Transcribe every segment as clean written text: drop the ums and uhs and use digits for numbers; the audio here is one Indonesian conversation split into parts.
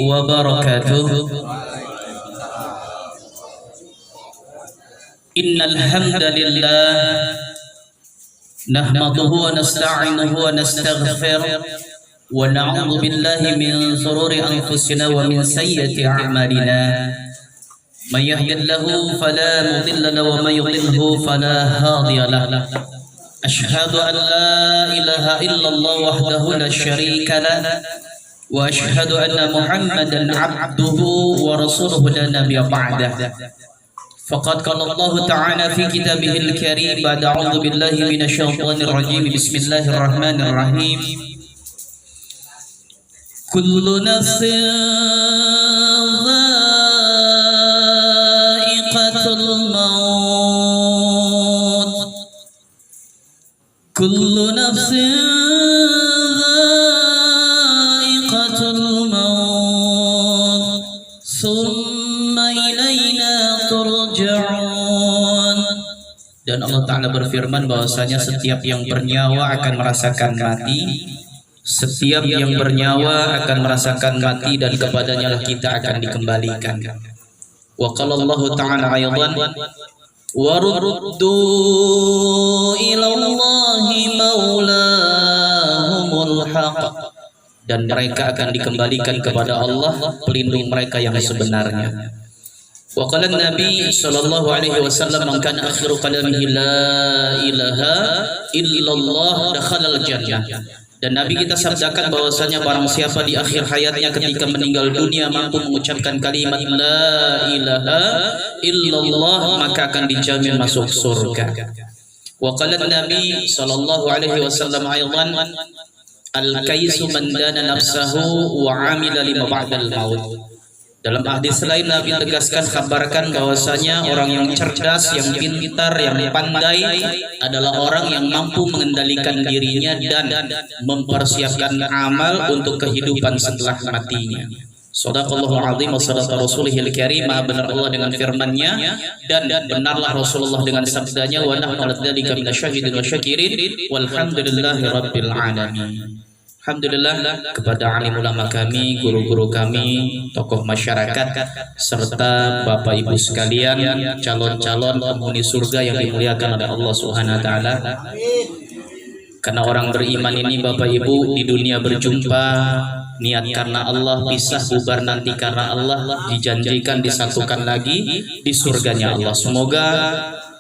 وبركاته. إن الحمد لله نحمده ونستعينه ونستغفره ونعوذ بالله من شرور أنفسنا ومن سيئات أعمالنا. من يهد الله فلا مضل له ومن يضلله فلا هادي له. أشهد أن لا إله إلا الله وحده لا شريك له وأشهد أن محمدا عبده ورسوله لا نبي بعده. فقد قال الله تعالى في كتابه الكريم بعد أعوذ بالله من الشيطان الرجيم بسم الله الرحمن الرحيم. كل نفس ذائقة الموت كل نفس ذائقة الموت ثم إلينا ترجعون. Dan Allah Ta'ala berfirman bahwasanya setiap yang bernyawa akan merasakan mati, setiap yang bernyawa akan merasakan mati, dan kepadanya lah kita akan dikembalikan. Wa qala Allah Ta'ala aydan wa ruddu ila Allahi maulahumul haq, dan mereka akan dikembalikan kepada Allah pelindung mereka yang sebenarnya. Wa qala Nabi sallallahu alaihi wasallam man kana akhiru kalamihi la ilaha illallah dakhala al-jannah. Dan Nabi kita sabdakan bahwasanya barang siapa di akhir hayatnya ketika meninggal dunia mampu mengucapkan kalimat la ilaha illallah maka akan dijamin masuk surga. Wa qala Nabi sallallahu alaihi wasallam aydan al-kaisu man dana nafsahu wa amila lima ba'dal maut. Dalam hadis lain Nabi tegaskan kabarkan bahwasanya orang yang cerdas, yang pintar, yang pandai adalah orang yang mampu mengendalikan dirinya dan mempersiapkan amal untuk kehidupan setelah matinya. Shadaqallahul azim wa shadaqa rasulihil karim. Maha benar Allah dengan firman-Nya dan benarlah Rasulullah dengan sabdanya wa nahnu ala dzalika minasyahidin wa syakirin walhamdulillahi rabbil alamin. Alhamdulillah kepada alim ulama kami, guru-guru kami, tokoh masyarakat, serta Bapak Ibu sekalian, calon-calon penghuni surga yang dimuliakan oleh Allah Subhanahu wa taala. Karena orang beriman ini Bapak Ibu di dunia berjumpa, niat karena Allah, pisah bubar nanti karena Allah, dijanjikan disatukan lagi di surganya Allah. Semoga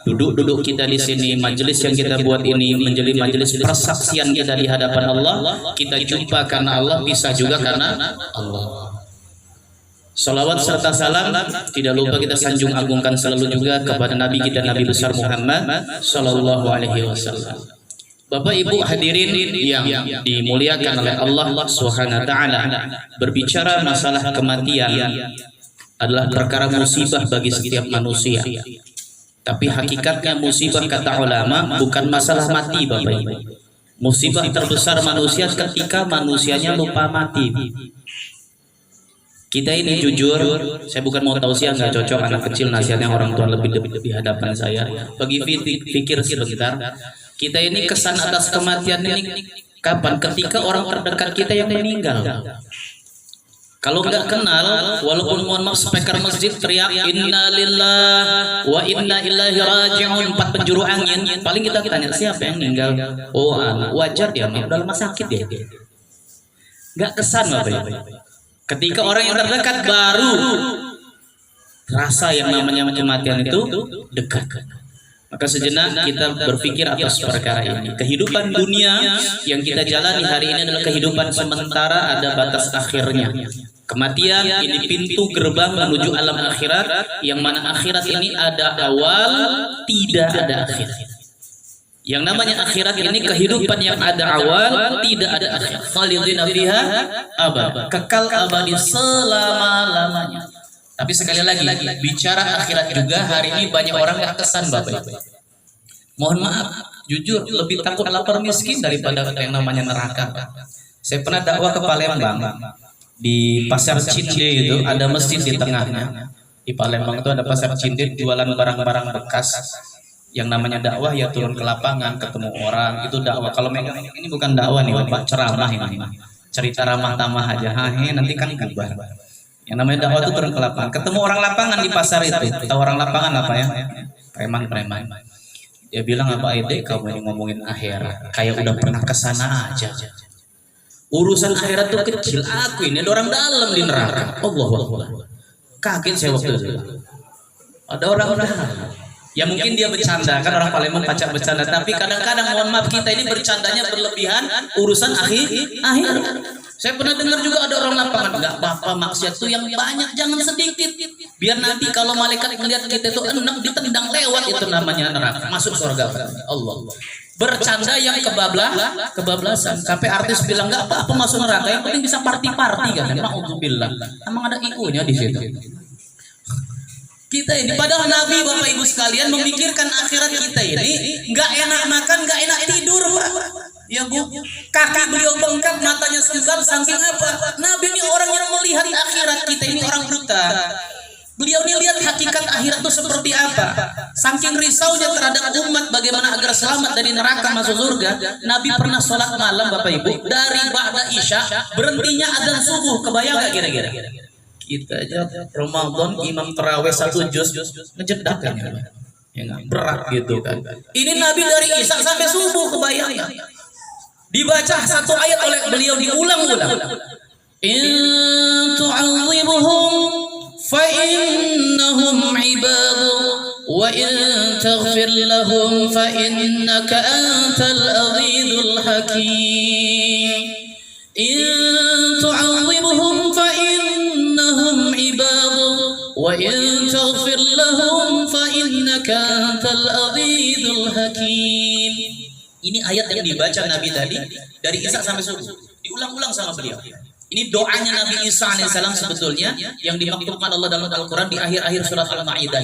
duduk-duduk kita di sini, majelis yang kita buat ini menjadi majelis persaksian kita di hadapan Allah. Kita jumpa karena Allah, bisa juga karena Allah. Salawat serta salam tidak lupa kita sanjung agungkan selalu juga kepada Nabi kita, Nabi besar Muhammad Sallallahu Alaihi Wasallam. Bapak Ibu hadirin yang dimuliakan oleh Allah Subhanahu Wa Taala, berbicara masalah kematian adalah perkara musibah bagi setiap manusia. Tapi hakikatnya musibah kata ulama bukan masalah mati Bapak Ibu. Musibah terbesar manusia ketika manusianya lupa mati. Kita ini jujur, saya bukan mau tausiah, nggak cocok anak kecil nasihatnya orang tua lebih di hadapan saya. Bagi pikir sebentar, kita ini kesan atas kematian ini kapan? Ketika orang terdekat kita yang meninggal. Kalau nggak kenal, walaupun mohon maaf speaker masjid teriak inna lillahi wa inna ilaihi raji'un 4 penjuru angin, paling kita tanya siapa yang meninggal? Oh, wajar dia dalam rumah sakit ya. Nggak kesan Bapak. Ketika orang yang terdekat baru rasa yang namanya kematian itu dekat. Maka sejenak kita berpikir atas perkara ini. Kehidupan dunia yang kita jalani hari ini adalah kehidupan sementara, ada batas akhirnya. Kematian ini pintu gerbang menuju alam akhirat, yang mana akhirat ini ada awal, tidak ada akhir. Yang namanya akhirat ini kehidupan yang ada awal, tidak ada akhir. Khalidina fiha abad, kekal abadi selama-lamanya. Tapi sekali lagi, bicara akhirat juga hari ini banyak orang yang kesan Bapak. Mohon maaf, jujur lebih takut lapar miskin daripada yang namanya neraka. Saya pernah dakwah ke Palembang. Di Pasar Cinde itu ada masjid di tengahnya. Di Palembang itu ada Pasar Cinde, jualan barang-barang bekas. Yang namanya dakwah ya turun ke lapangan, ketemu orang, itu dakwah. Kalau memang ini bukan dakwah nih Bapak, ceramah ini. cerita ramah tamah aja, nanti kan bubar. Yang namanya dakwah itu turun ke lapangan, ketemu orang lapangan di pasar itu, tahu orang lapangan apa ya? Preman. Dia bilang, apa ide kamu ini ngomongin akhirat, kayak udah pernah kesana aja. Urusan akhirat tuh kecil, aku ini ada orang dalam di neraka. Allah. Kaget saya waktu itu. Ada orang dalam. Ya mungkin dia bercanda, kan orang Palembang pacak bercanda, tapi kadang-kadang mohon maaf kita ini bercandanya berlebihan urusan akhir. Saya pernah dengar juga ada orang lapangan, enggak apa-apa maksiat tuh yang banyak, jangan sedikit. Biar nanti kalau malaikat melihat kita itu enak ditendang lewat, itu namanya neraka, masuk surga. Allah. Bercanda yang kebablasan. Sampai artis bilang enggak apa-apa masuk neraka, yang penting bisa party-party kan. Ma'udzubillah. Emang ada IQ-nya di situ. Kita ini padahal Nabi Bapak Ibu sekalian memikirkan akhirat kita ini nggak enak makan, nggak enak tidur, Pak. Ya Bu, kaki beliau bengkak, matanya sembab, saking apa? Nabi ini orang yang melihat akhirat, kita ini orang buta. Beliau ini lihat hakikat akhirat itu seperti apa. Saking risaunya terhadap umat bagaimana agar selamat dari neraka masuk surga, Nabi pernah sholat malam Bapak Ibu dari ba'da isya berhentinya adzan subuh. Kebayang nggak kira-kira? Kita aja Ramadan imam tarawih 1 juz ngejedak kan ya, berat gitu kan. Ini Nabi dari isya sampai subuh, kebayang ya. Dibaca satu ayat oleh beliau diulang-ulang. In tu'adzibuhum fa innahum ibadu wa in taghfir lahum fa innaka antal azizul hakim. In tu'adzibuhum fa innahum ibadu wa in taghfir lahum fa innaka antal azizul hakim. Ini ayat yang dibaca Nabi tadi dari Isya sampai subuh, diulang-ulang sama beliau. Ini doanya Nabi Isa alaihissalam sebetulnya yang dimaktubkan Allah dalam Al-Quran di akhir-akhir surat Al-Ma'idah.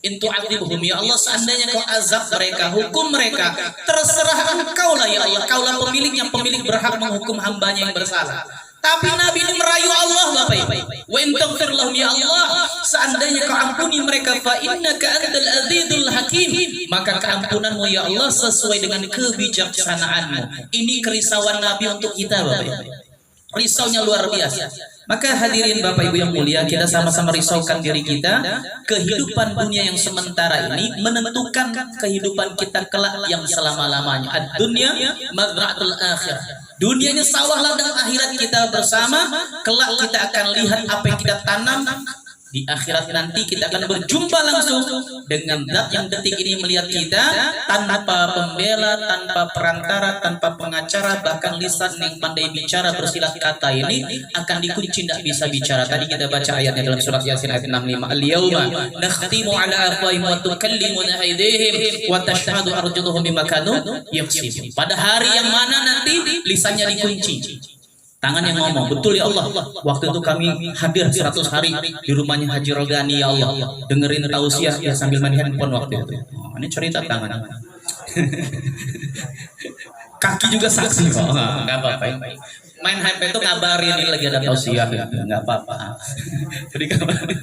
In tu'adzibuhum, ya Allah, seandainya kau azab mereka, hukum mereka, terserah engkau lah ya Allah, kaulah pemiliknya, pemilik berhak menghukum hambanya yang bersalah. Tapi Nabi ini merayu Allah Bapak Ibu. Wa in taghfir lahum, ya Allah, seandainya kau ampuni mereka, fa innaka antal azizul hakim, maka keampunanmu ya Allah sesuai dengan kebijaksanaanmu. Ini kerisauan Nabi untuk kita Bapak Ibu. Risaunya luar biasa. Maka hadirin Bapak Ibu yang mulia, kita sama-sama risaukan diri kita. Kehidupan dunia yang sementara ini menentukan kehidupan kita kelak yang selama-lamanya. Ad-dunya mazra'atul akhirah. Dunia ini sawah ladang akhirat kita bersama. Kelak kita akan lihat apa yang kita tanam. Di akhirat nanti kita akan berjumpa langsung dengan zat yang detik ini melihat kita tanpa pembela, tanpa perantara, tanpa pengacara, bahkan lisan yang pandai bicara bersilat kata ini akan dikunci, tidak bisa bicara. Tadi kita baca ayatnya dalam surat Yasin ayat 65. Al-yawma nakhtimu ala afwahihim wa tukallimuna aydihim wa tashhadu arjuluhum bima kanu yaksibun. Pada hari yang mana nanti lisannya dikunci, tangan yang ngomong. Betul ya Allah, waktu itu kami hadir 100 hari di rumahnya Haji Rogani ya Allah, dengerin tausiah ya sambil main handphone waktu itu. Oh, ini cerita tangan. Kaki juga saksi kok. Enggak apa-apa. Main HP itu ngabarin ini lagi ada tausiah ya. Enggak apa-apa. Jadi kabarin.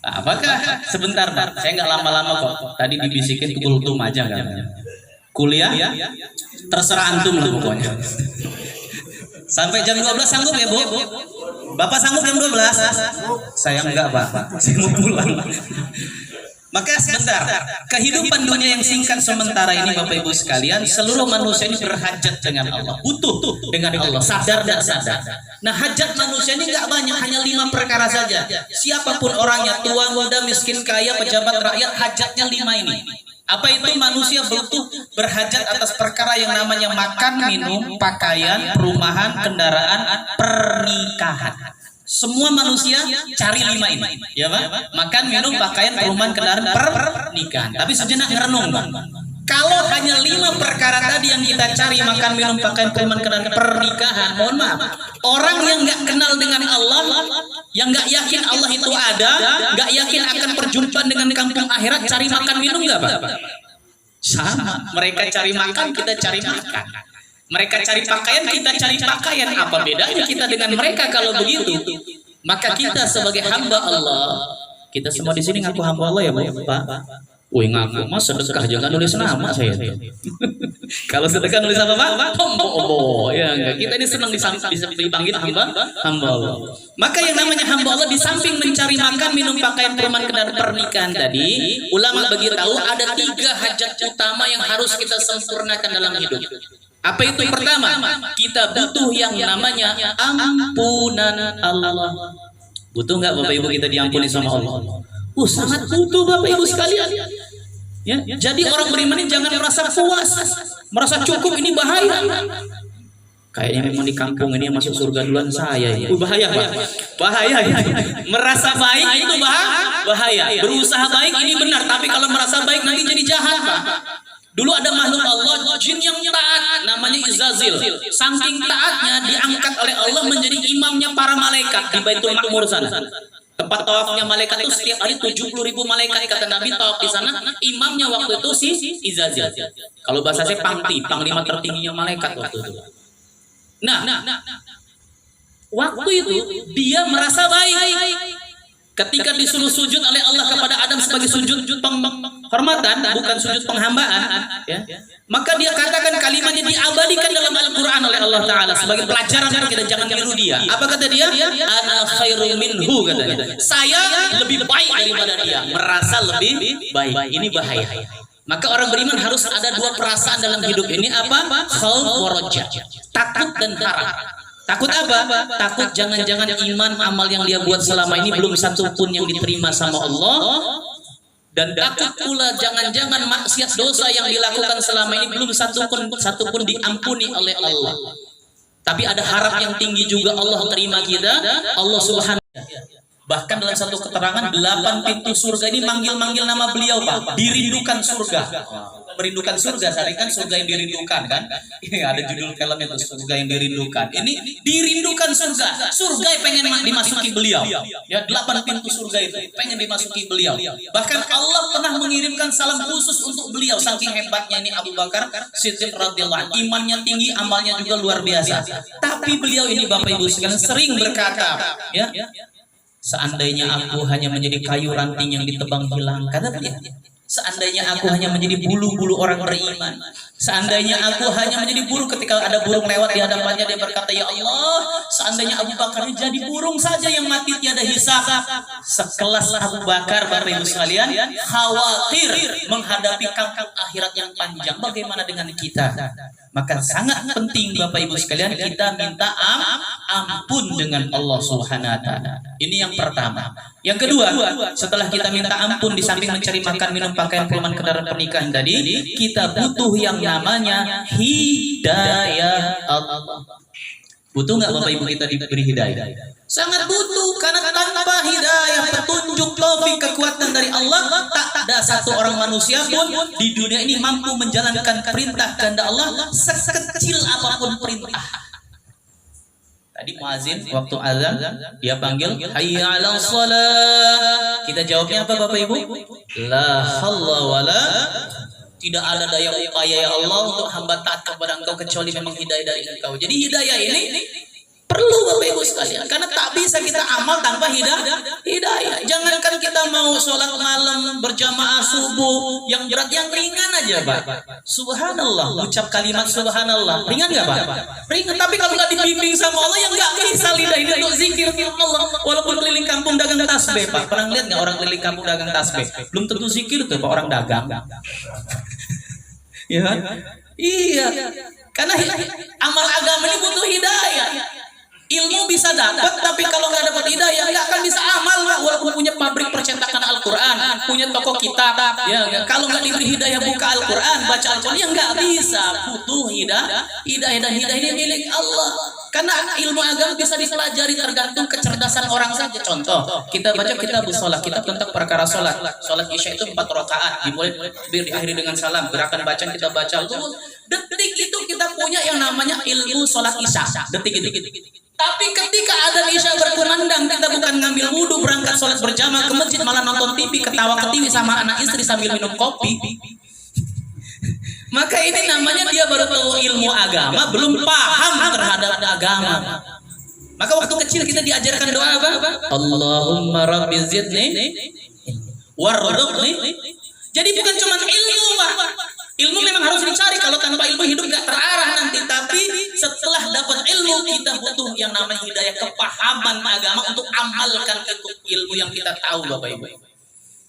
Apakah sebentar, saya nggak lama-lama kok. Tadi dibisikin kultum aja kan. Kuliah terserah antum lah pokoknya. Sampai jam 12 sanggup ya Bu? Bapak sanggup jam 12? Saya enggak Pak, saya mau pulang. Maka sebentar, kehidupan dunia yang singkat sementara ini Bapak Ibu sekalian, seluruh manusia ini berhajat dengan Allah, butuh dengan Allah, sadar dan sadar. Nah hajat manusia ini enggak banyak, hanya 5 perkara saja. Siapapun orangnya, tua, muda, miskin, kaya, pejabat, rakyat, hajatnya 5 ini. Apa itu? Manusia butuh berhajat atas perkara yang namanya makan, minum, pakaian, perumahan, kendaraan, pernikahan. Semua manusia cari 5 ini, ya Pak? Makan, minum, pakaian, perumahan, kendaraan, pernikahan. Tapi sejenak merenung, Pak. Kalau hanya 5 perkara tadi yang kita cari, makan, minum, pakaian, perumahan, kendaraan, pernikahan, mohon maaf, orang yang nggak kenal dengan Allah, yang nggak yakin Allah itu ada, nggak yakin akan perjumpaan dengan kampung akhirat, cari makan minum nggak Pak? Sama. Mereka cari makan, kita cari makan. Mereka cari pakaian, kita cari pakaian. Apa bedanya kita dengan mereka kalau begitu? Maka kita sebagai hamba Allah, kita semua di sini ngaku hamba Allah ya Pak? Wih ngaku, mas sedekah jangan nulis nama saya. Kalau sedekah nulis apa Pak? Hamba. Ya enggak. Kita ini senang dipanggil hamba Allah. Maka yang namanya hamba Allah di samping mencari makan, minum, pakaian, perumahan, kendaraan, pernikahan tadi, ulama bagi tahu ada 3 hajat utama yang harus kita sempurnakan dalam hidup. Apa itu? Pertama, kita butuh yang namanya ampunan Allah. Butuh nggak Bapak Ibu kita diampuni sama Allah? Sangat butuh Bapak Ibu sekalian. Ya, jadi orang beriman ini jangan merasa puas, merasa cukup, ini bahaya. Kayaknya memang di kampung ini yang masuk surga duluan saya. Bahaya Pak. Bahaya. Merasa baik itu bahaya. Berusaha baik ini benar, tapi kalau merasa baik nanti jadi jahat Pak. Dulu ada makhluk Allah, jin yang taat, namanya Izazil. Saking taatnya diangkat oleh Allah menjadi imamnya para malaikat di Baitul Ma'mur sana. Tempat tawafnya malaikat itu setiap hari 70.000 malaikat, kata Nabi tawaf di sana. Imamnya waktu itu si Izazil. Kalau bahasa saya panglima tertingginya malaikat waktu itu. Nah, waktu itu dia merasa baik. Ketika disuruh sujud oleh Allah kepada Adam sebagai sujud penghormatan, bukan sujud penghambaan, ya, maka dia katakan kalimatnya diabadikan dalam Al-Quran oleh Allah Ta'ala sebagai pelajaran kita, jangan tiru dia. Apa kata dia? Ana khairun minhu, katanya. Saya lebih baik daripada dia, merasa lebih baik. Ini bahaya. Maka orang beriman harus ada 2 perasaan dalam hidup ini. Apa? Khauf wa raja, takut dan harap. Takut apa? Takut jangan-jangan iman amal yang dia buat selama ini belum satu pun yang diterima sama Allah. Dan takut pula jangan-jangan maksiat dosa yang dilakukan selama ini belum satu pun diampuni oleh Allah. Tapi ada harap yang tinggi juga Allah terima kita, Allah Subhanahu. Bahkan dalam satu keterangan 8 pintu surga ini manggil-manggil nama beliau Pak. Dirindukan surga. Merindukan surga, tadi kan surga yang dirindukan kan? Ini ada judul film itu, surga yang dirindukan. Ini dirindukan surga. Surga yang pengen dimasuki beliau. Ya, 8 pintu surga itu pengen dimasuki beliau. Bahkan Allah pernah mengirimkan salam khusus untuk beliau. Saking hebatnya ini Abu Bakar Siddiq radhiyallahu anhu. Imannya tinggi, amalnya juga luar biasa. Tapi beliau ini Bapak Ibu sekalian sering berkata, ya, seandainya aku hanya menjadi kayu ranting yang ditebang hilang, kata beliau. Seandainya aku hanya menjadi bulu-bulu orang beriman. Seandainya aku hanya menjadi burung ketika ada burung lewat di hadapannya, dia berkata, ya Allah, seandainya Abu Bakar ini jadi burung saja yang mati tiada hisab. Sekelas Abu Bakar, Bapak Ibu sekalian, khawatir menghadapi kangkang akhirat yang panjang. Bagaimana dengan kita? Maka sangat penting Bapak Ibu sekalian kita minta ampun dengan Allah Subhanahu wa taala. Ini yang pertama. Yang kedua, setelah kita minta ampun di samping mencari makan, minum, pakaian, perumahan, kendaraan, pernikahan tadi, kita butuh yang namanya hidayah Allah. Butuh nggak Bapak Ibu kita diberi hidayah? Sangat butuh, karena tanpa hidayah, petunjuk, taufik, kekuatan dari Allah, tak ada satu orang manusia pun di dunia ini mampu menjalankan perintah kehendak Allah sekecil apapun perintah. Tadi muazin waktu azan dia panggil hayya 'alas shalah. Kita jawabnya apa Bapak Ibu? La haula wala, tidak ada daya upaya ya Allah untuk hamba taat kepada Engkau kecuali memang hidayah dari Engkau. Jadi hidayah ini perlu Bapak Ibu sekalian, karena tak bisa kita amal tanpa hidayah. Jangankan kita mau sholat malam berjamaah subuh yang berat, yang ringan aja Pak. Subhanallah, ucap kalimat subhanallah, ringan nggak Pak? Ringan. Tapi kalau nggak dibimbing sama Allah, yang nggak bisa lidah ini untuk zikir Allah. Walaupun keliling kampung dagang tasbih Pak, pernah lihat nggak orang keliling kampung dagang tasbih? Belum tentu zikir tuh Pak, orang dagang. Ya, iya. Karena amal agama ini butuh hidayah. Ilmu bisa dapat, tapi kalau nggak dapat hidayah nggak akan bisa amal Pak. Walaupun punya pabrik percetakan Al-Quran, punya toko kitab, ya kalau nggak diberi hidayah buka Al-Quran, baca Al-Quran, ya nggak bisa. Butuh hidayah, dan hidayah ini milik Allah. Karena ilmu agama bisa dipelajari tergantung kecerdasan orang saja. Contoh, kita baca kitab sholat, kitab tentang perkara sholat. Sholat isya itu 4 rakaat, dimulai diakhiri dengan salam. Gerakan bacaan kita baca detik itu kita punya yang namanya ilmu sholat isya. Detik itu. Tapi ketika adzan isya berkumandang, kita bukan ngambil wudhu berangkat sholat berjamaah ke masjid, malah nonton TV, ketawa ke TV sama anak istri sambil minum kopi. Maka ini namanya dia baru tahu ilmu agama, belum paham terhadap agama. Maka waktu kecil kita diajarkan doa apa? Allahumma rabbi zidni warzuqni. Jadi bukan cuma ilmu Pak. Ilmu memang harus dicari. Kalau tanpa ilmu namanya hidayah kepahaman agama untuk amalkan itu ilmu yang kita tahu Bapak Ibu.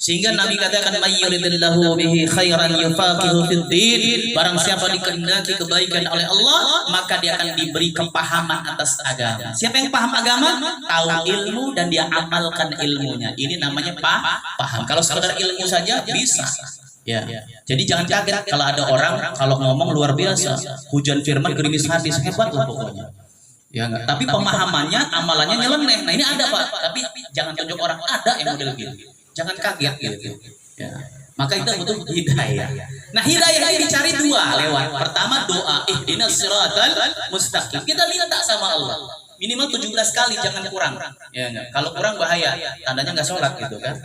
Sehingga Nabi katakan mayyuridillahu bihi khairan yufaqihu fid din. Barang siapa dikehendaki kebaikan oleh Allah, maka dia akan diberi kepahaman atas agama. Siapa yang paham agama, tahu ilmu dan dia amalkan ilmunya. Ini namanya paham. Kalau sekedar ilmu saja bisa. Ya. Jadi jangan kaget kalau ada orang kalau ngomong luar biasa, hujan firman gerimis hadis, hebat lah pokoknya. Ya enggak. Tapi pemahamannya, amalannya nyeleneh. Nah ini ada Pak. Tapi jangan tunjuk orang, ada yang model gitu. Jangan kaget gitu. Ya. Maka itu butuh hidayah. Nah hidayah ini dicari dua lewat. Pertama doa, ihdinas siratal mustaqim. Kita minta sama Allah. Minimal 17 kali, jangan kurang. Ya enggak. Kalau kurang bahaya. Tandanya enggak sholat gitu kan.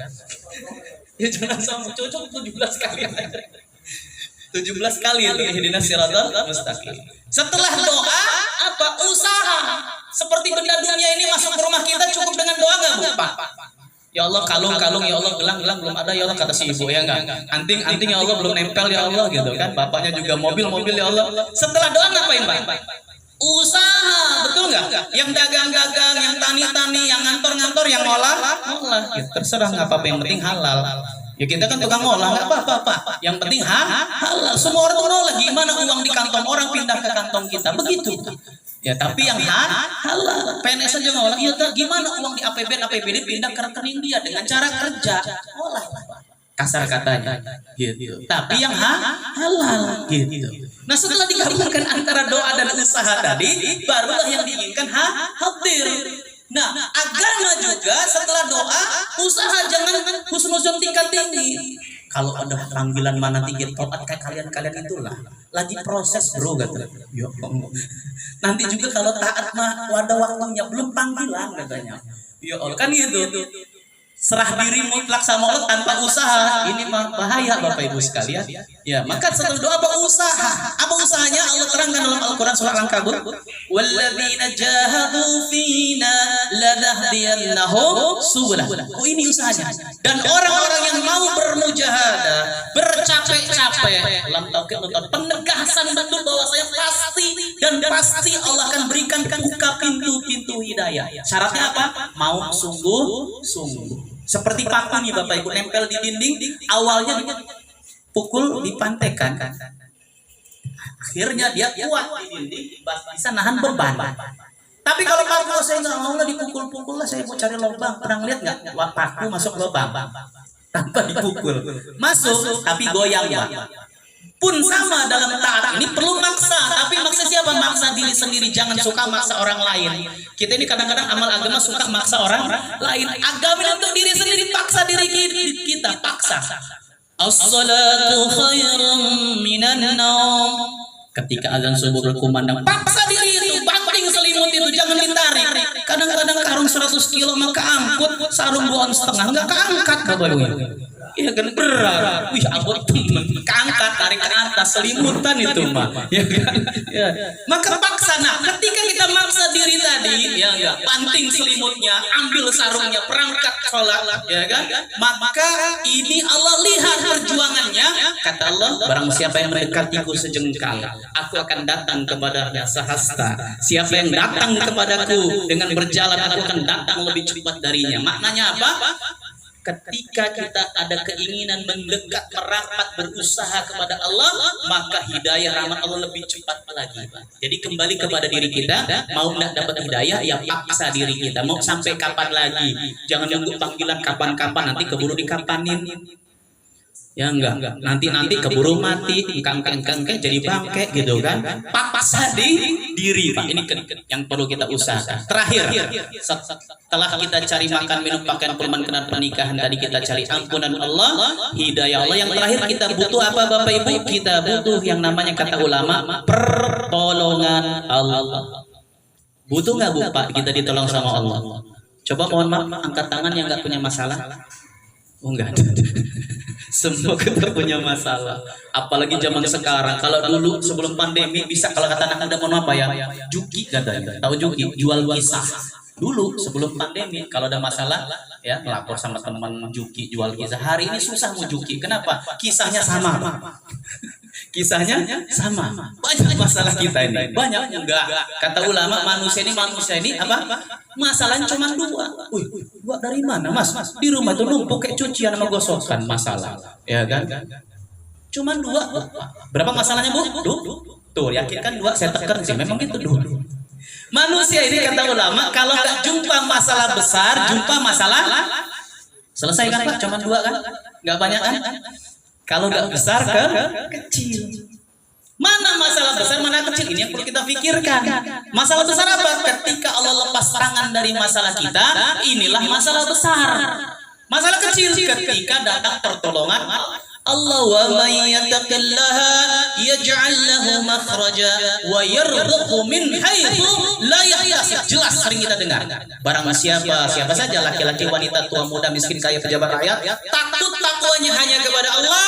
Ya jangan sama cocok 17 kali. 17 kali itu ihdinas siratal mustaqim. Setelah doa apa? Usaha. Seperti benda dunia ini masuk ke rumah kita cukup dengan doa enggak Bu? Pak? Ya Allah kalung ya Allah gelang belum ada ya Allah kata si ibu ya enggak. Anting ya Allah belum nempel ya Allah gitu kan. Bapaknya juga mobil ya Allah. Setelah doa ngapain Pak? Usaha, betul nggak? Yang dagang-dagang, yang tani-tani, yang ngantor-ngantor, yang ngolah. Ya, terserah nggak apa-apa yang penting halal. Ya kita kan tukang ngolah nggak apa-apa Pak. Yang penting halal. Semua orang ngolah gimana uang di kantong orang pindah ke kantong kita begitu. Ya tapi yang halal. PNS aja ngolah. Ya gimana uang di APBD pindah ke rekening dia dengan cara kerja. Ngolah kasar katanya gitu. Tapi yang halal gitu. Nah setelah digabungkan antara doa dan usaha tadi, barulah yang diinginkan hadir. Nah agama juga setelah doa, usaha jangan husnuzon tingkat tinggi. Kalau ada panggilan mana tinggi toat kayak kalian itulah. Lagi proses bro kata. Ya nanti juga kalau taat mah ada waktunya belum panggilan katanya. Ya Allah kan gitu. Serah diri mutlak sama Allah tanpa usaha, ini mah bahaya Bapak Ibu sekalian. Ya, maka setelah doa apa usaha? Apa usahanya? Allah terangkan dalam Al-Qur'an surah Al-Ankabut, "Walladzina jahadu fina lanahdiyannahum subulana." Oh, ini usahanya. Dan orang-orang yang mau bermujahadah, bercapek-capek, dalam tauhid penegasan betul bahwa saya pasti Allah akan berikan buka pintu-pintu hidayah. Syaratnya apa? Mau sungguh-sungguh. Seperti paku nih Bapak Ibu nempel di dinding, awalnya dipukul, dipantekan. Akhirnya dia kuat di dinding, bisa nahan beban. Tapi kalau paku saya nggak mau lah dipukul-pukul lah, saya mau cari lubang. Pernah lihat nggak? Paku masuk lubang tanpa dipukul, masuk tapi goyang Pak. Pun sama dalam taat ini perlu maksa, tapi maksa siapa? Maksa diri sendiri, jangan suka maksa orang lain. Kita ini kadang-kadang amal agama suka maksa orang lain. Agama untuk diri sendiri, paksa diri kita, paksa. As-salatu khairum minan naum. Ketika azan subuh berkumandang, paksa diri itu, banting selimut itu, jangan ditarik. Kadang-kadang karung 100 kilo maka angkut, sarung 2,5 enggak keangkat Bapak Ibu. Iya kan berat. Wih, abot temen keangkat tarik ke atas selimutan itu mah. Ya kan? Ya. Maka paksa. Nah, ketika kita maksa diri tadi, ya enggak, panting selimutnya, ambil sarungnya, perangkat sholat, ya kan? Maka ini Allah lihat perjuangannya. Kata Allah, barang siapa yang mendekatiku sejengkal, aku akan datang kepadanya sehasta. Siapa yang datang kepadaku dengan berjalan, aku akan datang lebih cepat darinya. Maknanya apa? Ketika kita ada keinginan mendekat, merapat, berusaha kepada Allah, maka hidayah rahmat Allah lebih cepat lagi. Jadi kembali kepada diri kita, mau tidak dapat hidayah, ya paksa diri kita. Mau sampai kapan lagi? Jangan nunggu panggilan kapan-kapan, nanti keburu dikapanin. Ya enggak, nanti keburu mati, engkang jadi bangke gitu kan. Paksa di diri Pak, ini yang perlu kita usahakan. Terakhir, setelah kita cari makan, minum, pakaian, permainan, pernikahan, tadi kita cari ampunan Allah, hidayah Allah. Yang terakhir kita butuh apa Bapak Ibu? Kita butuh yang namanya kata ulama pertolongan Allah. Butuh nggak Bu Pak kita ditolong sama Allah? Coba mohon maaf angkat tangan yang nggak punya masalah. Oh enggak ada. Semua kita punya masalah. Apalagi zaman sekarang. Kalau dulu sebelum pandemi bisa, kalau kata anak muda mohon apa ya, juki katanya. Tahu juki? Jual kisah. Dulu sebelum pandemi kalau ada masalah ya melapor sama teman juki jual kisah. Hari ini susah mau juki. Kenapa? Kisahnya sama. Kisahnya sama. Banyak masalah kita ini. Banyak enggak. Kata ulama manusia ini apa? Masalahnya cuma dua. Wih, dua dari mana, Mas? Di rumah tuh numpuk kayak cucian sama gosokan masalah. Ya kan? Cuma dua. Berapa masalahnya, Bu? Tuh, yakin kan dua, saya tekan sih. Memang itu dua. Manusia ini kata ulama, kalau nggak jumpa masalah besar, jumpa masalah selesai kan Pak? Cuma dua kan? Nggak banyak kan? Kalau nggak besar ke kecil. Mana masalah besar, mana kecil? Ini yang perlu kita pikirkan. Masalah besar apa? Ketika Allah lepas tangan dari masalah kita, inilah masalah besar. Masalah kecil ketika datang pertolongan Allah, wa may yattaqillaha yaj'al lahu makhraja wa yarzuqhu min haitsu la yahtasib. Jelas sering kita dengar. Barang siapa saja, laki-laki, wanita, tua, muda, miskin, kaya, pejabat, rakyat, takut takwanya hanya kepada Allah,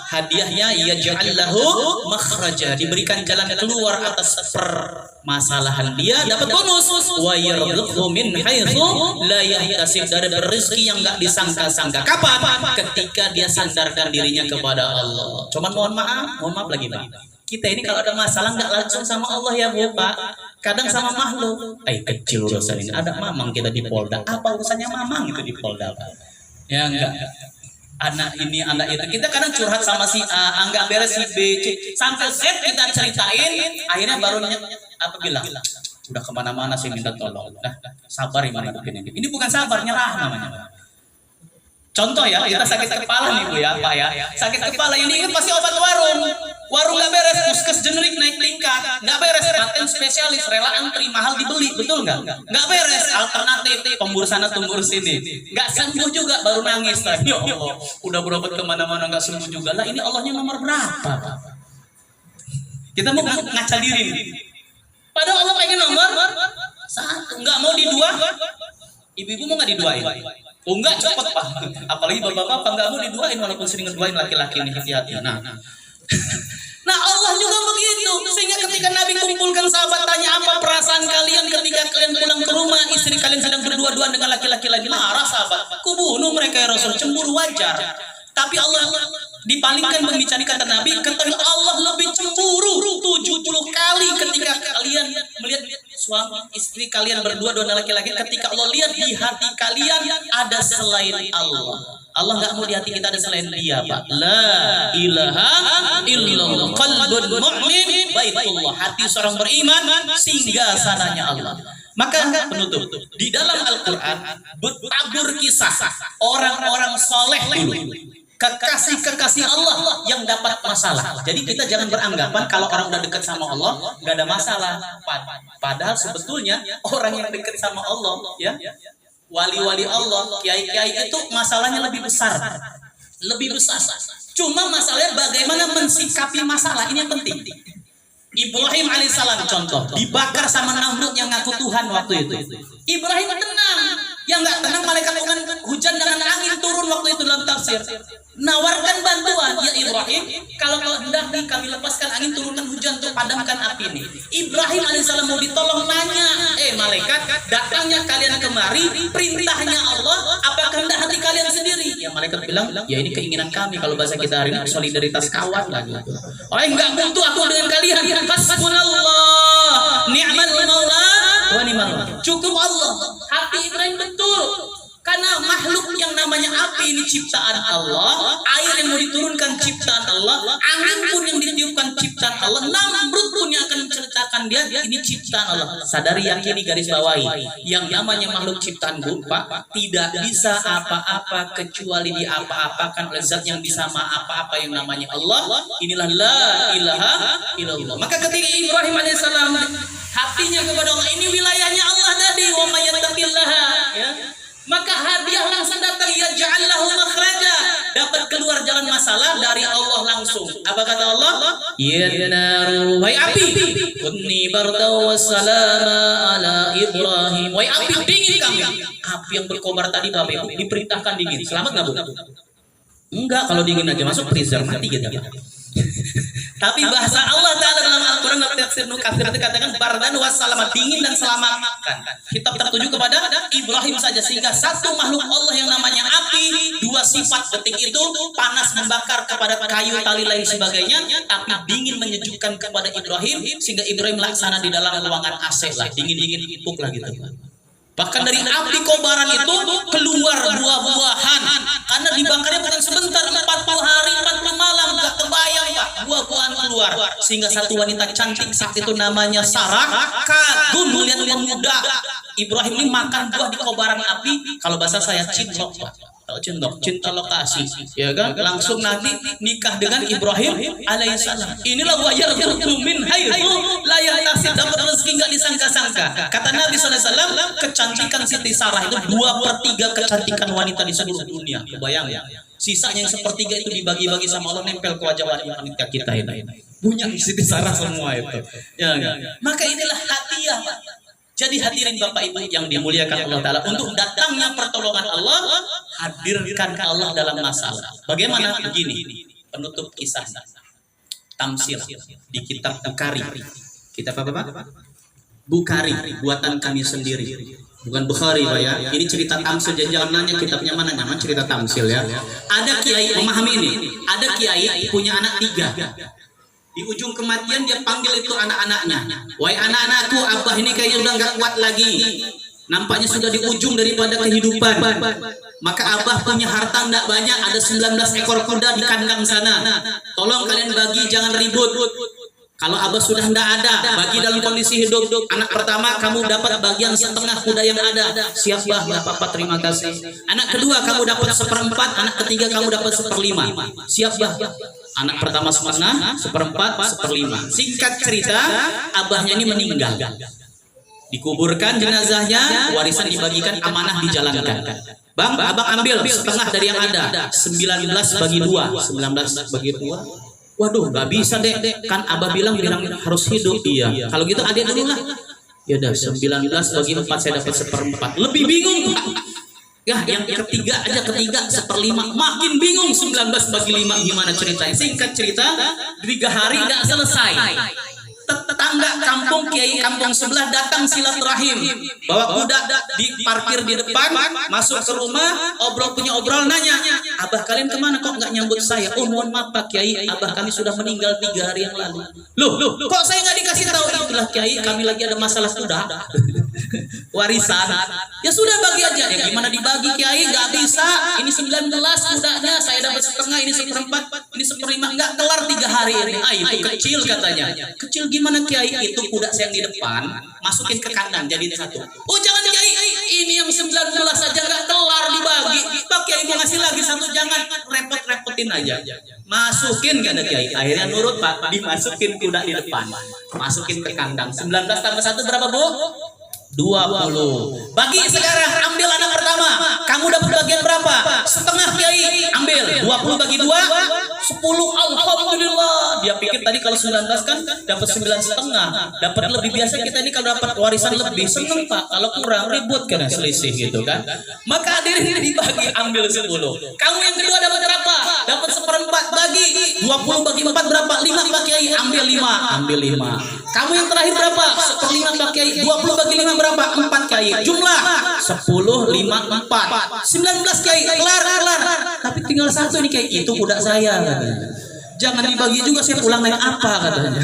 hadiahnya yaj'al lahu makhraja, diberikan jalan keluar atas permasalahan dia, dapat bonus. Wa yarzuqhu min haitsu la yahtasib, dari rezeki yang enggak disangka-sangka. Kapan? Ketika dia sandarkan dirinya kepada Allah. Cuman mohon maaf lagi Pak. Kita ini kalau ada masalah nggak langsung sama Allah ya Bu Pak. Kadang sama makhluk. Kecil urusan ini. Ada mamang kita di Polda. Apa urusannya mamang itu di Polda Pak? Ya enggak. Anak ini, anak itu. Kita kadang curhat sama si A, enggak beres si B, C. Sampai Z kita ceritain. Akhirnya baru bilang, udah kemana-mana sih minta tolong. Nah, sabar gimana ini. Ini bukan sabar, nyerah namanya. Contoh ya, kita sakit kepala nih Bu ya, Pak ya. Sakit kepala yang diingat pasti obat warung. Warung nggak beres, puskes generik naik tingkat. Nggak beres, paten spesialis, rela antri mahal dibeli, betul nggak? Nggak beres, alternatif, pemburu sana, pemburu sini. Nggak sembuh juga, baru nangis. Ya Allah, udah berobat kemana-mana nggak sembuh juga. Lah ini Allahnya nomor berapa? Kita mau ngaca diri nih. Padahal Allah pengen nomor satu, nggak mau didua. Ibu-ibu mau nggak diduain? Oh enggak, cepet Pak. Apalagi bapak-bapak enggak mau diduain, walaupun sering ngeduain laki-laki ini, hati-hati. Nah Allah juga begitu. Sehingga ketika Nabi kumpulkan sahabat, tanya apa perasaan kalian ketika kalian pulang ke rumah, istri kalian sedang berdua-duaan dengan laki-laki lain. Marah sahabat, kubunuh mereka ya Rasul. Cemburu wajar. Tapi Allah dipalingkan pembicaraan kata Nabi, ketahui Allah lebih cemburu 70 kali ketika kalian melihat suami istri kalian berdua dengan laki-laki, ketika Allah lihat di hati kalian ada selain Allah. Allah nggak mau di hati kita ada selain Dia, Pak. La ilaha illallah. Qalbun mu'min baitullah. Hati seorang beriman singgah sananya Allah. Maka penutup, di dalam Al-Quran bertabur kisah orang-orang soleh dulu, kekasih-kekasih Allah yang dapat masalah. Jadi kita jangan beranggapan kalau orang udah dekat sama Allah nggak ada masalah. Padahal sebetulnya orang yang dekat sama Allah, ya, wali-wali Allah, kiai-kiai itu masalahnya lebih besar, lebih besar. Cuma masalahnya bagaimana mensikapi masalah, ini yang penting. Ibrahim alaihissalam contoh, dibakar sama Namrud yang ngaku Tuhan waktu itu. Ibrahim tenang. Yang nggak tenang malaikat hujan dengan angin turun waktu itu dalam tafsir. Nawarkan bantuan, ya Ibrahim, kalau kau hendak kami lepaskan angin, turunkan hujan untuk padamkan api ini. Ibrahim alaihissalam mau ditolong, nanya, malaikat, datangnya kalian kemari, perintahnya Allah, apakah hendak hati kalian sendiri? Ya malaikat bilang, ya ini keinginan kami. Kalau bahasa kita hari ini solidaritas kawan lah gitu. Enggak butuh aku dengan kalian. Hasbunallah, ni'mal maula wa ni'mal wakil. Cukup Allah. Hati Ibrahim betul. Karena makhluk yang namanya api ini ciptaan Allah, air yang mau diturunkan ciptaan Allah, angin pun yang ditiupkan ciptaan Allah, Namrud pun yang akan menceritakan dia ini ciptaan Allah. Sadari, yakini, garis bawahi, yang namanya makhluk ciptaan Pak tidak bisa apa-apa kecuali diapa-apakan oleh zat yang bisa apa-apa yang namanya Allah. Inilah la ilaha illallah. Maka ketika Ibrahim alaihissalam hatinya kepada Allah, ini wilayahnya Allah tadi, wa may yattaqillaha, ya, maka hadiah langsung datang, ya ja'allahu makhraja, dapat keluar jalan masalah dari Allah langsung. Apa kata Allah? Ya naru, wahai api, kunni bardaw wassalama ala Ibrahim. Wahai api, dingin kami. Api yang berkobar tadi Bapak Ibu diperintahkan dingin. Selamat nggak Bu? Enggak, kalau dingin aja masuk freezer mati gitu. Tapi bahasa Allah Ta'ala dalam Al-Quran dalam tafsir Nukafir itu katakan bardan wassalam, dingin dan selamatkan. Kitab tertuju kepada Ibrahim saja, sehingga satu makhluk Allah yang namanya api, dua sifat detik itu panas membakar kepada kayu, tali lain sebagainya, tapi dingin menyejukkan kepada Ibrahim, sehingga Ibrahim laksana di dalam ruangan AC lah, dingin-dingin empuk lah gitu. Bahkan dari api kobaran itu keluar buah-buahan, karena dibakarnya bukan sebentar, 40 hari 40 malam, gak kebayang Pak, buah-buahan keluar, sehingga satu wanita cantik saat itu namanya Sarah kagum melihat pemuda Ibrahim ini makan buah di kobaran api. Kalau bahasa saya cinlok Pak, cinta lokasi, ya kan? Langsung nanti nikah dengan Ibrahim alaihissalam. Inilah wayar min haitsu la yahtasib, dapat rezeki nggak disangka-sangka. Kata Nabi SAW, kecantikan Siti Sarah itu 2/3 kecantikan wanita di seluruh dunia. Kebayang ya? Sisanya yang sepertiga itu dibagi-bagi sama Allah, nempel ke wajah wanita kita ini. Punya Siti Sarah semua itu. Ya, ya. Maka inilah hadiah. Jadi hadirin Bapak Ibu yang dimuliakan Allah Ta'ala, untuk datangnya pertolongan Allah, hadirkan Allah dalam masalah. Bagaimana? Begini, penutup kisah tamsil di kitab Bukhari. Kitab apa Pak? Bukhari, buatan kami sendiri. Bukan Bukhari Pak ya. Ini cerita tamsil, jangan nanya kitabnya mana, nyaman cerita tamsil ya. Ada kiai, memahami ini, ada kiai punya anak 3. Di ujung kematian dia panggil itu anak-anaknya. Wahai anak-anakku, abah ini kayaknya udah gak kuat lagi. Nampaknya sudah di ujung daripada kehidupan. Maka abah punya harta tidak banyak, ada 19 ekor kuda di kandang sana. Tolong kalian bagi, jangan ribut. Kalau abah sudah tidak ada, bagi dalam kondisi hidup. Anak pertama kamu dapat bagian setengah kuda yang ada. Siap bah, gak apa-apa, terima kasih. Anak kedua kamu dapat 1/4, anak ketiga kamu dapat 1/5. Siap bah. Anak pertama 1/2, 1/4, 1/5. Singkat cerita, abahnya ini meninggal. Dikuburkan jenazahnya, warisan dibagikan, amanah dijalankan. Bang, abang ambil setengah dari yang ada. 19 bagi 2. 19 bagi 2. Waduh, nggak bisa deh. Kan abah bilang harus hidup. Iya. Kalau gitu adik dulu lah. Ya udah, 19 bagi 4 saya dapat 1/4. Lebih bingung Pak. Ya, yang ketiga 1/5, makin bingung. 19 bagi 5 gimana ceritanya? Singkat cerita, 3 hari nggak selesai. Tetangga kampung kiai kampung sebelah datang silaturahim, bawa kuda, diparkir di depan, masuk ke rumah, punya obrol, nanya, abah kalian kemana kok nggak nyambut saya? Oh mohon maaf Pak Kiai, abah kami sudah meninggal 3 hari yang lalu. Loh, kok saya nggak dikasih tahu? Itulah Kiai, kami lagi ada masalah kuda. Warisan. Ya sudah bagi aja. Ya gimana dibagi Kiai? Nggak bisa. Ini 19 kudanya, saya dapat setengah, ini 1/4, ini 1/5, nggak kelar 3 hari ini. Itu kecil katanya. Kecil gimana Kiai? Itu kuda saya yang di depan, masukin ke kandang jadi 1. Oh jangan Kiai, ini yang 19 saja nggak kelar dibagi. Pak Kiai mau ngasih lagi 1, jangan, repot-repotin aja. Masukin kata Kiai. Akhirnya nurut Pak, dimasukin kuda di depan, masukin ke kandang. 19 tambah 1 berapa Bu? 20. Bagi sekarang, ambil anak pertama. Kamu dapat bagian berapa? Setengah Kiai. Ambil 20 bagi 2, 10. Alhamdulillah. Dia pikir tadi kalau 19 kan dapat 9,5, dapat lebih. Biasa kita ini kalau dapat warisan lebih seneng Pak. Kalau kurang ribut karena selisih gitu kan. Maka hadirin dibagi, ambil 10. Kamu yang kedua dapat berapa? Dapat 1/4, bagi 20 bagi 4 berapa? 5 Pak Kiai. Ambil 5. Ambil 5. Kamu yang terakhir berapa? 1/5 Pak Kiai. 20 bagi 5 berapa? 4 Kiai. Jumlah 10, 5, 4. 19 Kiai. Kelar. Tapi tinggal 1 nih Kiai. Itu kuda saya. Jangan dibagi juga, saya pulang naik apa katanya.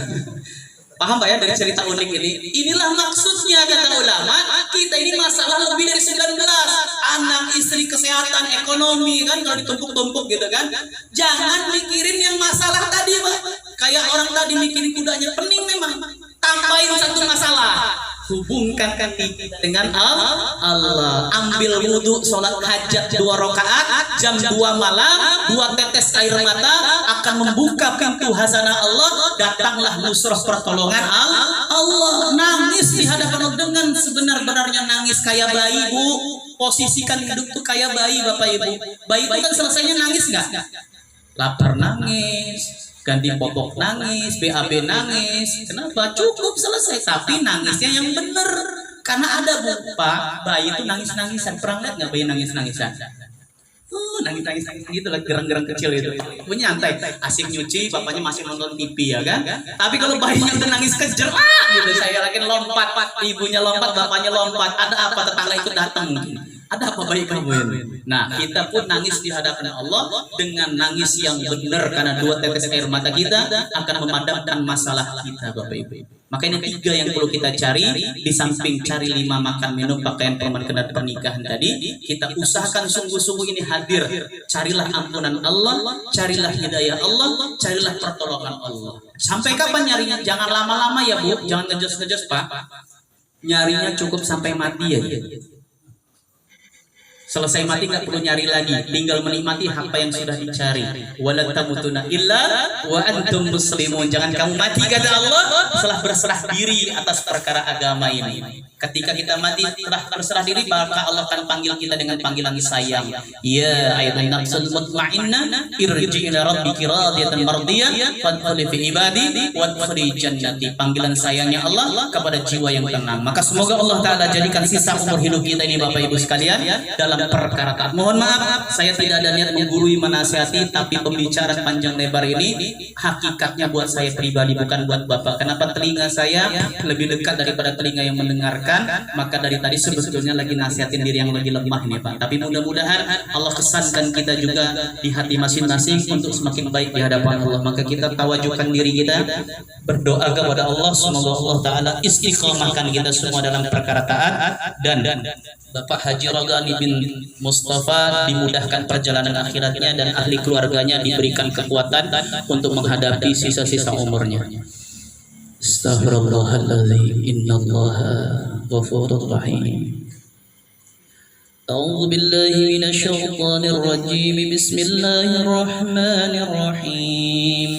Paham Pak ya dari cerita unik ini? Inilah maksudnya kata ulama, kita ini masalah lebih dari 19. Anak, istri, kesehatan, ekonomi kan kalau ditumpuk-tumpuk gitu kan. Jangan mikirin yang masalah tadi Pak. Kayak orang tadi mikirin kudanya, pening memang. Tambahin 1 masalah. Hubungkan hati dengan Allah. Ambil wudhu, sholat hajat 2 rakaat, jam 2 malam, 2 tetes air mata akan membuka pintu hazanah Allah. Datanglah nusrah pertolongan Allah. Nangis di hadapan Allah dengan sebenar-benarnya, nangis kayak bayi Bu. Posisikan hidup tuh kayak bayi Bapak Ibu. Bayi itu kan selesainya nangis nggak? Lapar nangis, ganti popok nangis, BAB nangis. Kenapa? Cukup selesai. Tapi nangisnya yang benar. Karena ada Bu, Pak, bayi itu nangis-nangisan. Pernah lihat nggak bayi nangis-nangisan? nangis gitu lah, gerang-gerang kecil itu. Punya nyantai, asik nyuci, bapaknya masih nonton TV ya kan. Tapi kalau bayinya udah nangis kejer, gitu saya lagi lompat, ibunya lompat, bapaknya lompat. Ada apa, tetangga ikut datang mungkin. Ada apa bayi kamu ini? Nah, kita pun nangis di hadapan Allah dengan nangis yang benar, karena 2 tetes air mata kita akan memadamkan masalah kita, Bapak Ibu. Maka ini 3 yang perlu kita cari, di samping cari 5 makan minum pakaian permanent pernikahan tadi, kita usahakan sungguh-sungguh ini hadir. Carilah ampunan Allah, carilah hidayah Allah, carilah pertolongan Allah. Sampai kapan nyarinya? Jangan lama-lama ya Bu, jangan ngejos-ngejos Pak. Nyarinya cukup sampai mati ya. Selesai mati nggak perlu nyari lagi, tinggal menikmati apa yang sudah dicari. Wala tamutunna illa wa antum muslimun. Jangan kamu mati kata Allah setelah berserah diri atas perkara agama ini. Ketika kita mati telah berserah diri, maka Allah akan panggil kita dengan panggilan sayang. Ya ayatan nafsul mutmainnah irji ila rabbiki radiyatan mardiyah fadkhuli fi ibadi wadkhuli jannati. Panggilan sayangnya Allah kepada jiwa yang tenang. Maka semoga Allah Ta'ala jadikan sisa umur hidup kita ini Bapak Ibu sekalian dalam perkara taat. Mohon maaf, saya tidak ada niat menggurui, menasihati, tapi pembicaraan panjang lebar ini hakikatnya buat saya pribadi, bukan buat Bapak. Kenapa telinga saya lebih dekat daripada telinga yang mendengarkan? Maka dari tadi sebetulnya lagi nasihatin diri yang lagi lemah nih Pak. Tapi mudah-mudahan Allah kesankan kita juga di hati masing-masing untuk semakin baik di hadapan Allah. Maka kita tawajukan diri kita, berdoa kepada Allah semoga Allah Ta'ala istiqomahkan kita semua dalam perkara taat, dan Bapak Haji Rogani bin Mustafa dimudahkan perjalanan akhiratnya dan ahli keluarganya diberikan kekuatan untuk menghadapi sisa-sisa umurnya. Astaghfirullahaladzim, innallaha ghafurur rahim. A'udzu billahi minasyaitonir rajim. Bismillahirrahmanirrahim.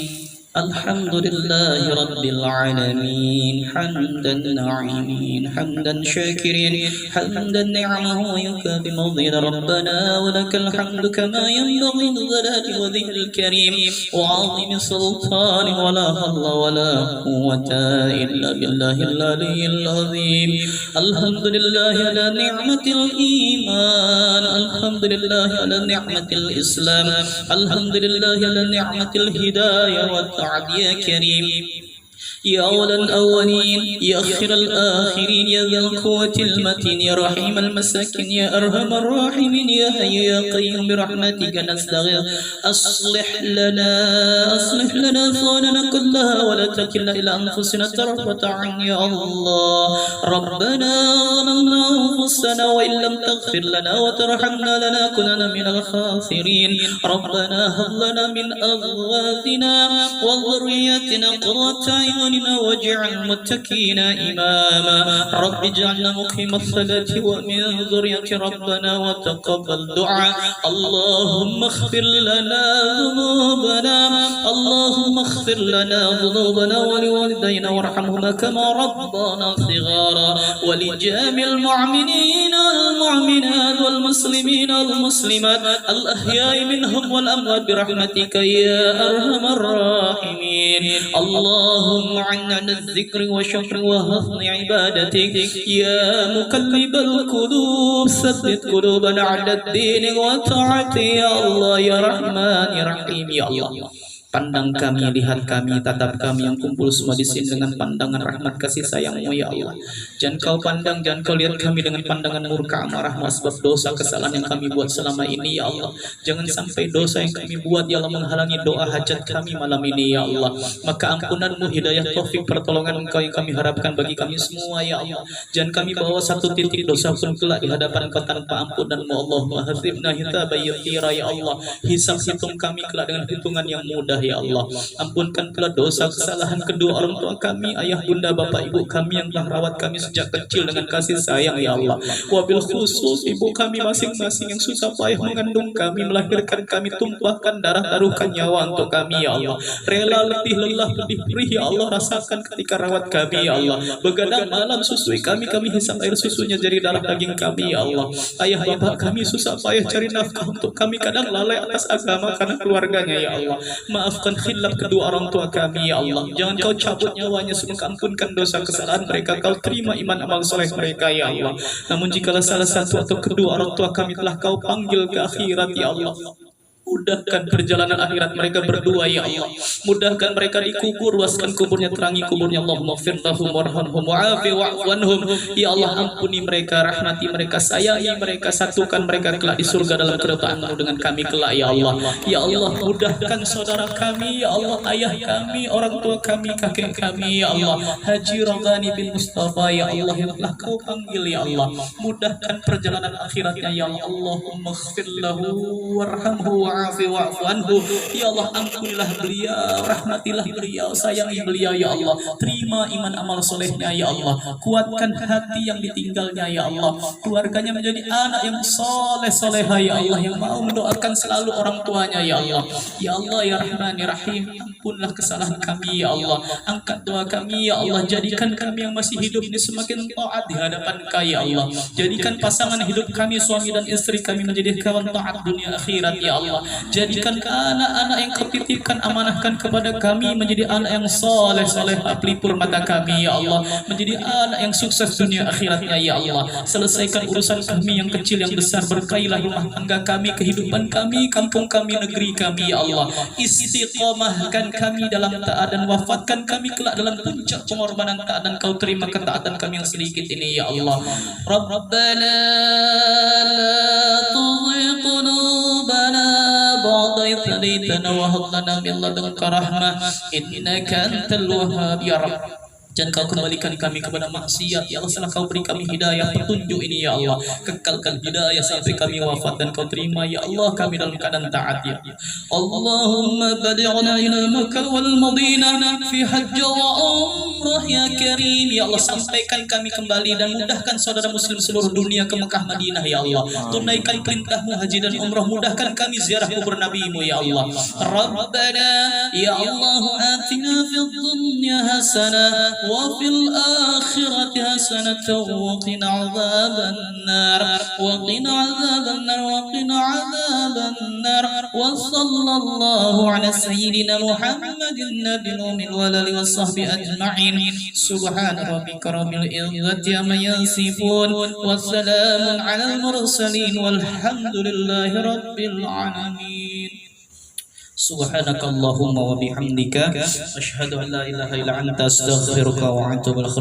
Alhamdulillahi rabbil alamin, hamdan na'imin, hamdan syakirin, hamdan ni'amahu yukafi madhila rabbana wa lakal hamdu kama yanbaghi lidhalali wajhil karim wa 'azimi sultani wa la hawla wa la quwwata illa billahil aliyyil azim. Alhamdulillahi ala ni'matil iman, alhamdulillahi ala ni'matil islam, alhamdulillahi ala ni'matil hidayah wa يا كريم، يا أولى الأولين، يا آخر الآخرين، يا ذا القوة المتين، يا رحيم المساكين، يا أرحم الراحمين، يا حي يا قيوم برحمتك نستغيث. أصلح لنا شؤوننا كلها ولا تكلنا إلى أنفسنا طرفة عين يا الله. ربنا ظلمنا أنفسنا وإن لم تغفر لنا وترحمنا لنكونن من الخاسرين. ربنا هب لنا من أزواجنا وذرياتنا قرة أعين واجعل المتقين إماما. رب اجعلنا مقيم الصلاة ومن ذرية ربنا وتقبل دعاء. اللهم اغفر لنا ذنوبنا، اللهم اغفر لنا ذنوبنا ولوالدينا وارحمهما كما ربنا صغارا، ولجميع المؤمنين والمؤمنات والمسلمين والمسلمات الأحياء منهم والأموات برحمتك يا أرحم الراحمين. اللهم عنا الذكر والشكر وحسن عبادتك يا مقلب القلوب ثبت قلوبنا على الدين وطاعتك يا الله يا رحمن يا رحيم يا الله. Pandang kami, lihat kami, tatap kami yang kumpul semua di sini dengan pandangan rahmat kasih sayang-Mu ya Allah. Jangan Kau pandang, jangan Kau lihat kami dengan pandangan murka amarah sebab dosa kesalahan yang kami buat selama ini ya Allah. Jangan sampai dosa yang kami buat ya Allah menghalangi doa hajat kami malam ini ya Allah. Maka ampunan-Mu, hidayah, taufik, pertolongan Engkau yang kami harapkan bagi kami semua ya Allah. Jangan kami bawa satu titik dosa pun kelak di hadapan Engkau tanpa ampunan-Mu. Allahumma hasibna hisaban yasira ya Allah. Hisab hitung kami kelak dengan hitungan yang mudah ya Allah. Ampunkan pula dosa kesalahan kedua orang tua kami, ayah bunda bapak ibu kami yang telah rawat kami sejak kecil dengan kasih sayang ya Allah. Wabil khusus ibu kami masing-masing yang susah payah mengandung kami, melahirkan kami, tumpahkan darah, taruhkan nyawa untuk kami ya Allah. Rela letih lelah pedih perih ya Allah rasakan ketika rawat kami ya Allah. Begadang malam susui kami hisap air susunya jadi darah daging kami ya Allah. Ayah bapak kami susah payah cari nafkah untuk kami, kadang lalai atas agama karena keluarganya ya Allah. Maaf maafkan khilaf kedua orang tua kami ya Allah. Jangan kau cabut nyawanya, semoga ampunkan dosa kesalahan mereka, kau terima iman amal soleh mereka ya Allah. Namun jikalau salah satu atau kedua orang tua kami telah kau panggil ke akhirat ya Allah, mudahkan perjalanan akhirat mereka berdua ya Allah. Mudahkan mereka dikubur, luaskan kuburnya, terangi kuburnya. Allahumma ighfir lahum warhamhum wa'afi wa'fu anhum. Ya Allah, ampuni mereka, rahmati mereka, sayangi mereka, satukan mereka kelak di surga dalam keridhaan-Mu dengan kami kelak ya Allah. Ya Allah, mudahkan saudara kami ya Allah, ayah kami, orang tua kami, kakek kami ya Allah, Haji Raghani bin Mustafa ya Allah, yang telah kau panggil ya Allah. Mudahkan perjalanan akhiratnya ya Allah. Allahumma ighfir lahu warhamhu wa'afi wa'fu anhu. Ya Allah, ampunilah beliau, rahmatilah beliau, sayangi beliau ya Allah. Terima iman amal solehnya ya Allah. Kuatkan hati yang ditinggalnya ya Allah. Keluarganya menjadi anak yang soleh soleha ya Allah, yang mau mendoakan selalu orang tuanya ya Allah. Ya Allah ya Rahman ya Rahim, ampunlah kesalahan kami ya Allah. Angkat doa kami ya Allah. Jadikan kami yang masih hidup ini semakin taat di hadapan Kau ya Allah. Jadikan pasangan hidup kami, suami dan istri kami, menjadi kawan taat dunia akhirat ya Allah. Jadikan anak-anak yang Kau titipkan, amanahkan kepada kami, menjadi anak yang soleh soleh, pelipur mata kami ya Allah, menjadi anak yang sukses dunia akhiratnya ya Allah. Selesaikan urusan kami yang kecil yang besar, berkailah rumah tangga kami, kehidupan kami, kampung kami, negeri kami ya Allah. Istiqomahkan kami dalam taat dan wafatkan kami kelak dalam puncak pengorbanan taat, dan Kau terima ketaatan kami yang sedikit ini ya Allah. Rabbana la tuzigh qulubana ba'da idh hadaytana wa hab lana min ladunka rahmah innaka antal wahhab ya Rabb. Jangan Kau kembalikan kami kepada maksiat ya Allah. Setelah Kau beri kami hidayah, petunjuk ini ya Allah, kekalkan hidayah sampai kami wafat, dan Kau terima ya Allah kami dalam keadaan taat ya Allahumma badi'na ila Makkah wal Madinah fi hajj wa umrah ya Karim. Ya Allah, sampaikan kami kembali dan mudahkan saudara muslim seluruh dunia ke Mekah Madinah ya Allah. Tunaikan perintah-Mu haji dan umrah, mudahkan kami ziarah kubur Nabi-Mu ya Allah. Rabbana ya Allah, atina fid dunya hasanah وفي الآخرة حسنة وقنا عذاب النار وقنا عذاب النار وقنا عذاب النار. وصلى الله على سيدنا محمد النبي الأمي والآل والصحب أجمعين. سبحان ربك رب العزة عما يصفون وسلام على المرسلين والحمد لله رب العالمين. Subhanakallahumma wa bihamdika asyhadu an la ilaha illa anta astaghfiruka wa atubu ilaik.